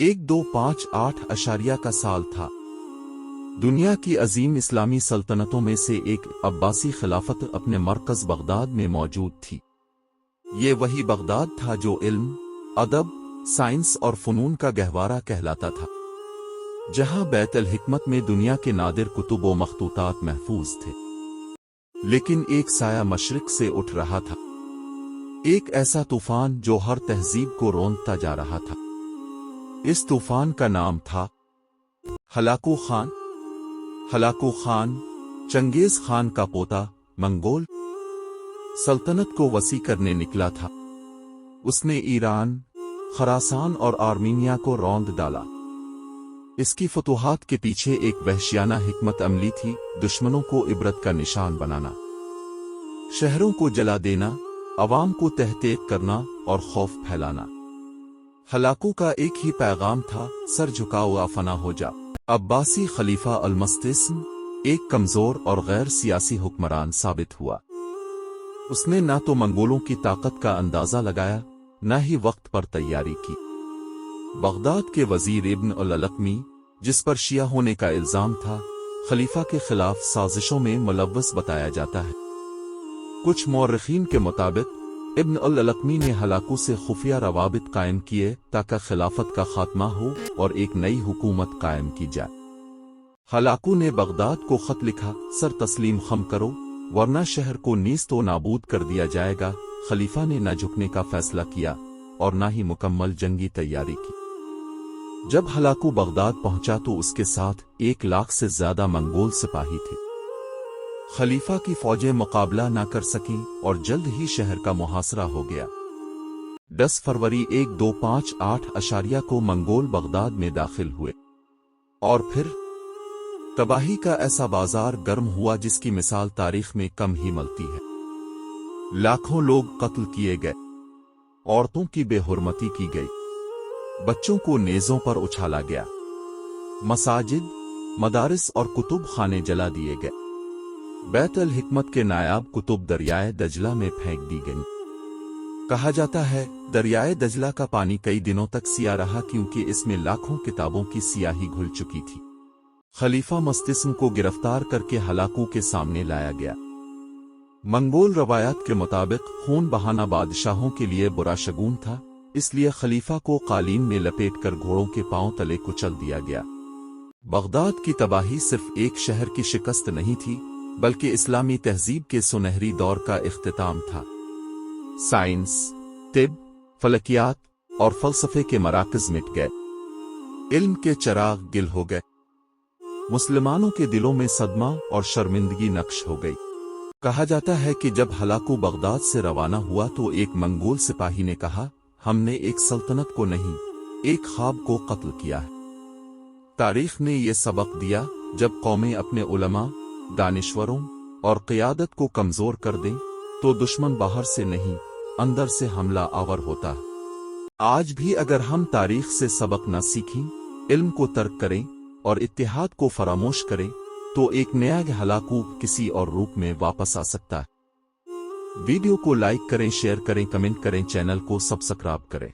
1258 का साल था। दुनिया की अजीम इस्लामी सल्तनतों में से एक अब्बासी खिलाफत अपने मरकज बगदाद में मौजूद थी। ये वही बगदाद था जो इल्म, अदब, साइंस और फ़नून का गहवारा कहलाता था, जहां बैत अल हिकमत में दुनिया के नादिर कुतुब व मखतूतात महफूज थे। लेकिन एक साया मशरिक से उठ रहा था, एक ऐसा तूफान जो हर तहजीब को रोंदता जा रहा था। इस तूफान का नाम था Hulagu Khan. Hulagu Khan Changez Khan का पोता मंगोल सल्तनत को वसी करने निकला था। उसने ईरान, खरासान और आर्मीनिया को रौंद डाला। इसकी फतूहात के पीछे एक वहशियाना हिकमत अमली थी, दुश्मनों को इबरत का निशान बनाना, शहरों को जला देना, अवाम को तहतेक करना और खौफ फैलाना। हलाकू का एक ही पैगाम था, सर झुकाओ या फना हो जा। अब्बासी खलीफा अल-मुस्तिस्म एक कमजोर और गैर सियासी हुक्मरान साबित हुआ। उसने न तो मंगोलों की ताकत का अंदाजा लगाया, न ही वक्त पर तैयारी की। बगदाद के वजीर इब्न अल-लकमी, जिस पर शिया होने का इल्जाम था, खलीफा के खिलाफ साजिशों में मुलव्वस बताया जाता है। कुछ मौर्रिखीन के मुताबिक इब्न अल-लकमी ने हलाकू से खुफिया रवाबित कायम किए ताकि खिलाफत का खात्मा हो और एक नई हुकूमत कायम की जाए। हलाकू ने बगदाद को खत लिखा, सर तस्लीम खम करो वरना शहर को नीस्तो नाबूद कर दिया जाएगा। खलीफा ने न झुकने का फैसला किया और न ही मुकम्मल जंगी तैयारी की। जब हलाकू बगदाद पहुंचा तो उसके साथ 1 लाख से ज्यादा मंगोल सिपाही थे। खलीफा की फौजें मुकाबला न कर सकीं और जल्द ही शहर का मुहासरा हो गया। 10 फरवरी 1258 को मंगोल बगदाद में दाखिल हुए और फिर तबाही का ऐसा बाजार गर्म हुआ जिसकी मिसाल तारीख में कम ही मिलती है। लाखों लोग कत्ल किए गए, औरतों की बेहुरमती की गई, बच्चों को नेज़ों पर उछाला गया, मसाजिद, मदारिस और कुतुब खाने जला दिए गए। बैत अल हिकमत के नायाब कुतुब दरियाए दजला में फेंक दी गईं। कहा जाता है दरियाए दजला का पानी कई दिनों तक सिया रहा क्योंकि इसमें लाखों किताबों की सियाही घुल चुकी थी। खलीफा मुस्तिस्म को गिरफ्तार करके हलाकू के सामने लाया गया। मंगोल रवायत के मुताबिक खून बहाना बादशाहों के लिए बुरा शगुन था, इसलिए खलीफा को कालीन में लपेटकर घोड़ों के पांव तले कुचल दिया गया। बगदाद की तबाही सिर्फ एक शहर की शिकस्त नहीं थी, बल्कि इस्लामी तहजीब के सुनहरी दौर का इख्तिताम था। साइंस, तिब, फलकियात और फलसफे के मराकज़ मिट गए, इल्म के चिराग गिल हो गए, मुसलमानों के दिलों में सदमा और शर्मिंदगी नक्श हो गई। कहा जाता है कि जब हलाकू बगदाद से रवाना हुआ तो एक मंगोल सिपाही ने कहा, हमने एक सल्तनत को नहीं, एक ख्वाब को कत्ल किया है। तारीख ने यह सबक दिया, जब कौमें अपने उलमा, दानिश्वरों और क़ियादत को कमजोर कर दें तो दुश्मन बाहर से नहीं, अंदर से हमला आवर होता है। आज भी अगर हम तारीख से सबक न सीखें, इल्म को तर्क करें और इत्तेहाद को फरामोश करें तो एक नया हलाकू किसी और रूप में वापस आ सकता है। वीडियो को लाइक करें, शेयर करें, कमेंट करें, चैनल को सब्सक्राइब करें।